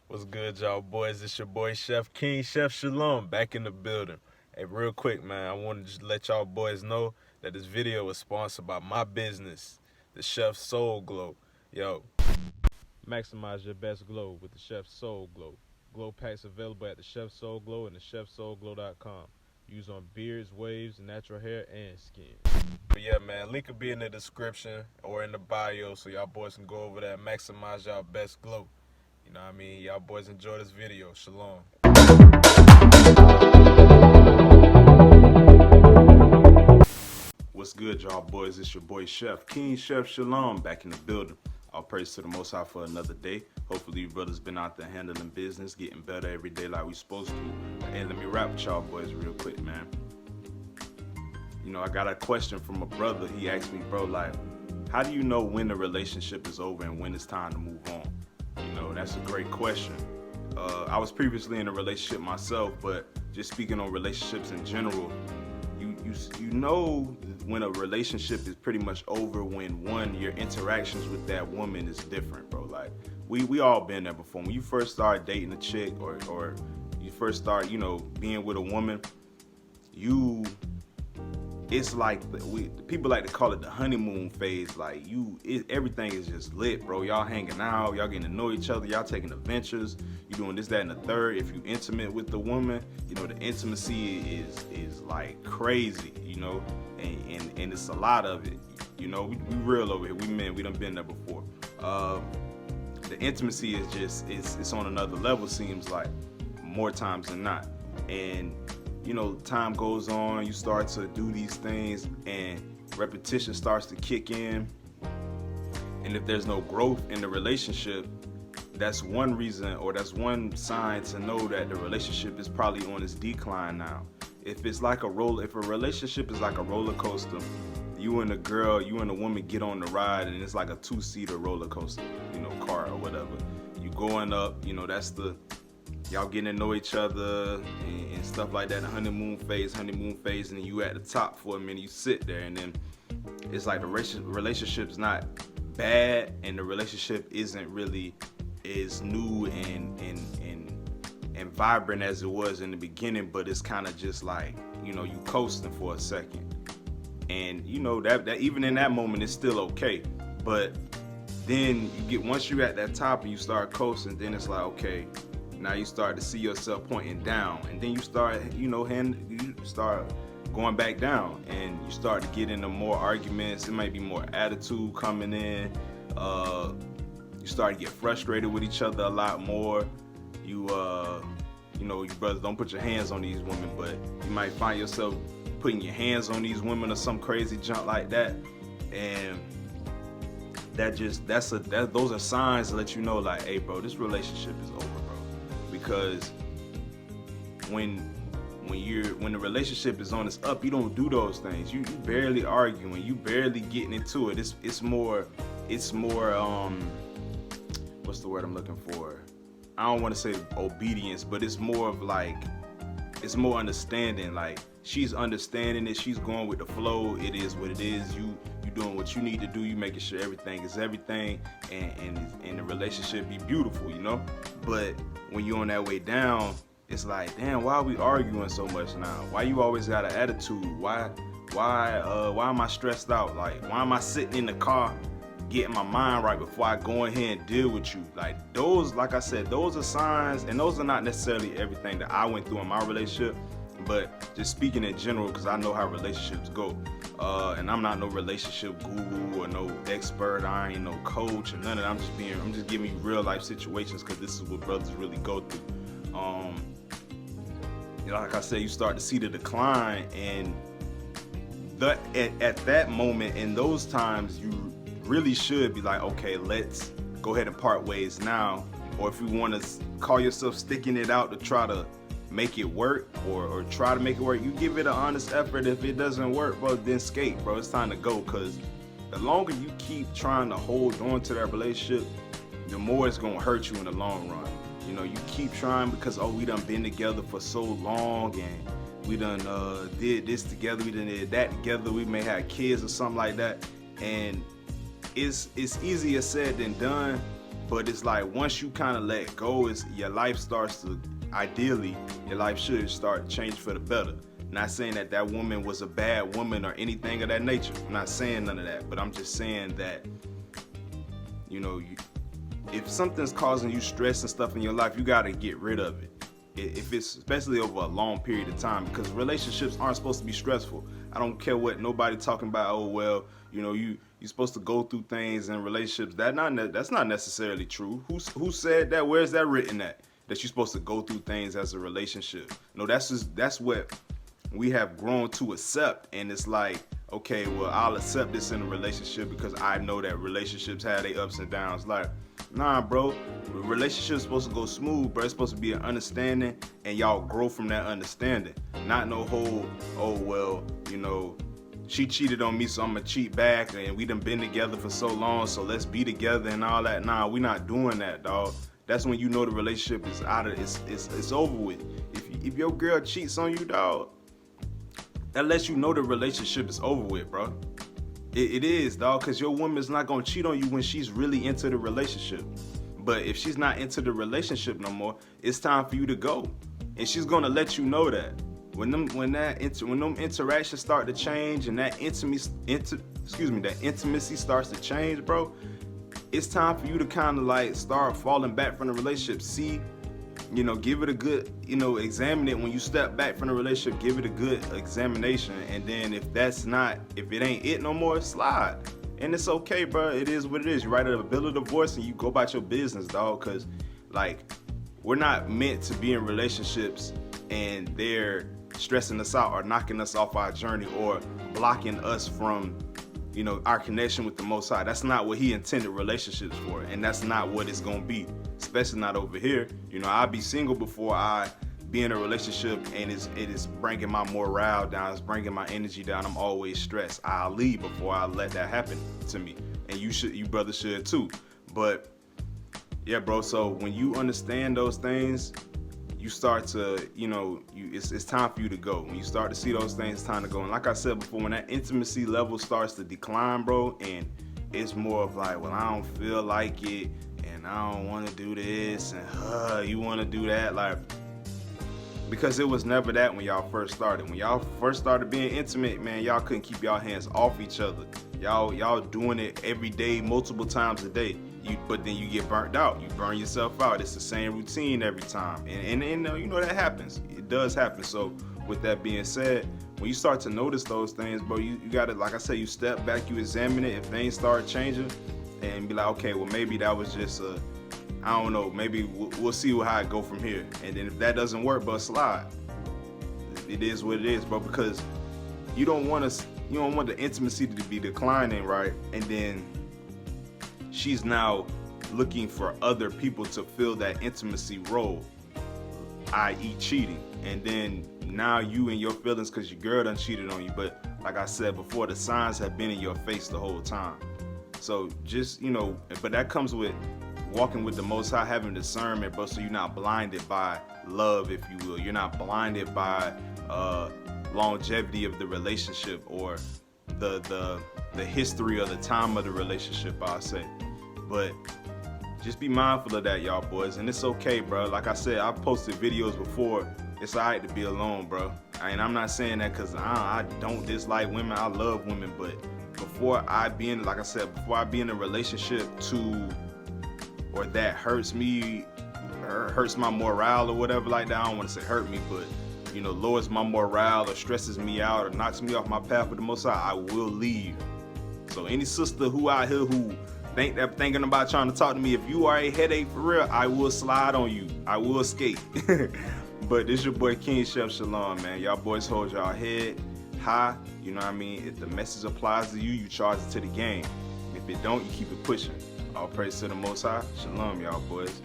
What's good, y'all boys? It's your boy Chef King, Chef Shalom, back in the building. Hey, real quick, man, I wanted to just let y'all boys know that this video was sponsored by my business, the Chef Soul Glow. Yo, maximize your best glow with the Chef Soul Glow. Glow packs available at the Chef Soul Glow and the chefsoulglow.com. Use on beards, waves, natural hair, and skin. But yeah, man, link will be in the description or in the bio so y'all boys can go over there and maximize y'all best glow. You know what I mean? Y'all boys enjoy this video. Shalom. What's good, y'all boys? It's your boy Chef King, Chef Shalom, back in the building. All praise to the Most High for another day. Hopefully you brothers been out there handling business, getting better every day like we supposed to. And let me rap with y'all boys real quick, man. You know, I got a question from a brother. He asked me, bro, like, how do you know when the relationship is over and when it's time to move on? You know, that's a great question. I was previously in a relationship myself, but just speaking on relationships in general, you know when a relationship is pretty much over when your interactions with that woman is different, bro. Like we all been there before. When you first start dating a chick or you first start, you know, being with a woman, it's like people like to call it the honeymoon phase. Like everything is just lit, bro. Y'all hanging out, y'all getting to know each other, y'all taking adventures, you doing this, that, and the third. If you intimate with the woman, you know the intimacy is like crazy, you know, and it's a lot of it. You know, we real over here. We men, we done been there before. The intimacy is just it's on another level. Seems like more times than not, and you know, time goes on, you start to do these things and repetition starts to kick in. And if there's no growth in the relationship, that's one reason or that's one sign to know that the relationship is probably on its decline now. If a relationship is like a roller coaster, you and a woman get on the ride and it's like a two-seater roller coaster, you know, car or whatever. You going up, you know, y'all getting to know each other and stuff like that. The honeymoon phase, and then you at the top for a minute. You sit there, and then it's like the relationship's not bad, and the relationship isn't really as new and vibrant as it was in the beginning. But it's kind of just like, you know, you coasting for a second, and you know that even in that moment it's still okay. But then once you're at that top and you start coasting, then it's like, okay. Now you start to see yourself pointing down, and then you start, you start going back down, and you start to get into more arguments. It might be more attitude coming in. You start to get frustrated with each other a lot more. You brothers, don't put your hands on these women, but you might find yourself putting your hands on these women or some crazy junk like that, and those are signs to let you know, like, hey, bro, this relationship is over. Because when the relationship is on its up, you don't do those things. You barely arguing, you barely getting into it. It's more what's the word I'm looking for? I don't want to say obedience, but it's more of like, it's more understanding. Like, she's understanding it, she's going with the flow. It is what it is. You doing what you need to do. You making sure everything is everything, and the relationship be beautiful, you know. But when you're on that way down, it's like, damn, why are we arguing so much now? Why you always got an attitude? Why am I stressed out? Like, why am I sitting in the car getting my mind right before I go in here and deal with you? Like, those, like I said, those are signs, and those are not necessarily everything that I went through in my relationship, but just speaking in general, because I know how relationships go. And I'm not no relationship guru or no expert. I ain't no coach or none of that. I'm just giving you real life situations, because this is what brothers really go through. Like I said, you start to see the decline, and at that moment, in those times, you really should be like, okay, let's go ahead and part ways now. Or if you want to call yourself sticking it out to try to make it work, or try to make it work, you give it an honest effort. If it doesn't work, bro, then skate, bro. It's time to go, because the longer you keep trying to hold on to that relationship, the more it's gonna hurt you in the long run. You know, you keep trying because, we done been together for so long, and we done did this together, we done did that together, we may have kids or something like that, and it's easier said than done. But it's like once you kind of let go, your life starts to, ideally, your life should start to change for the better. Not saying that that woman was a bad woman or anything of that nature. I'm not saying none of that, but I'm just saying that, you know, if something's causing you stress and stuff in your life, you gotta get rid of it. If it's especially over a long period of time, because relationships aren't supposed to be stressful. I don't care what nobody talking about. Oh well, you know, you're supposed to go through things in relationships. That's not necessarily true. Who said that? Where's that written at? That you're supposed to go through things as a relationship? No, that's what we have grown to accept. And it's like, okay, well, I'll accept this in a relationship because I know that relationships have their ups and downs. Like, nah, bro, relationship's supposed to go smooth, bro. It's supposed to be an understanding, and y'all grow from that understanding. Not no whole, oh well, you know, she cheated on me, so I'm gonna cheat back, and we done been together for so long, so let's be together and all that. Nah, we not doing that, dog. That's when you know the relationship is out of, it's over with. If your girl cheats on you, dog, that lets you know the relationship is over with, bro. It is, dog, because your woman's not going to cheat on you when she's really into the relationship. But if she's not into the relationship no more, it's time for you to go. And she's going to let you know that. When them interactions start to change and that intimacy starts to change, bro, it's time for you to kind of like start falling back from the relationship. See, you know, give it a good, you know, examine it. When you step back from the relationship, give it a good examination. And then if it ain't it no more, slide. And it's okay, bro. It is what it is. You write a bill of divorce and you go about your business, dog. Because, like, we're not meant to be in relationships and they're stressing us out or knocking us off our journey or blocking us from, you know, our connection with the Most High. That's not what He intended relationships for. And that's not what it's going to be. Especially not over here. You know, I'll be single before I be in a relationship, and it is bringing my morale down. It's bringing my energy down. I'm always stressed. I'll leave before I let that happen to me. And you brothers should too. But yeah, bro. So when you understand those things, you start to, you know, it's time for you to go. When you start to see those things, it's time to go. And like I said before, when that intimacy level starts to decline, bro, and it's more of like, well, I don't feel like it, and I don't want to do this, and you want to do that, like, because it was never that when y'all first started. When y'all first started being intimate, man, y'all couldn't keep y'all hands off each other. Y'all doing it every day, multiple times a day. But then you get burnt out. You burn yourself out. It's the same routine every time, and you know that happens. It does happen. So with that being said, when you start to notice those things, bro, you gotta, like I said, you step back, you examine it. If things start changing, and be like, okay, well, maybe that was just I don't know, maybe we'll see how it go from here. And then if that doesn't work, but slide. It is what it is, bro, because you don't want the intimacy to be declining, right? And then she's now looking for other people to fill that intimacy role, i.e. cheating. And then now you and your feelings because your girl done cheated on you. But like I said before, the signs have been in your face the whole time. So just, you know, but that comes with walking with the Most High, having discernment, bro, so you're not blinded by love, if you will. You're not blinded by longevity of the relationship or the history or the time of the relationship, I'll say. But just be mindful of that, y'all boys, and it's okay, bro. Like I said, I've posted videos before. It's all right to be alone, bro. And I'm not saying that because I don't dislike women. I love women, but before I be in a relationship or that hurts me, or hurts my morale or whatever like that. I don't want to say hurt me, but, you know, lowers my morale or stresses me out or knocks me off my path with the Most High, I will leave. So any sister who out here who thinking about trying to talk to me, if you are a headache for real, I will slide on you. I will escape. But this your boy King Shef Shalom, man. Y'all boys hold y'all head high. You know what I mean? If the message applies to you, you charge it to the game. If it don't, you keep it pushing. All praise to the Most High. Shalom, y'all boys.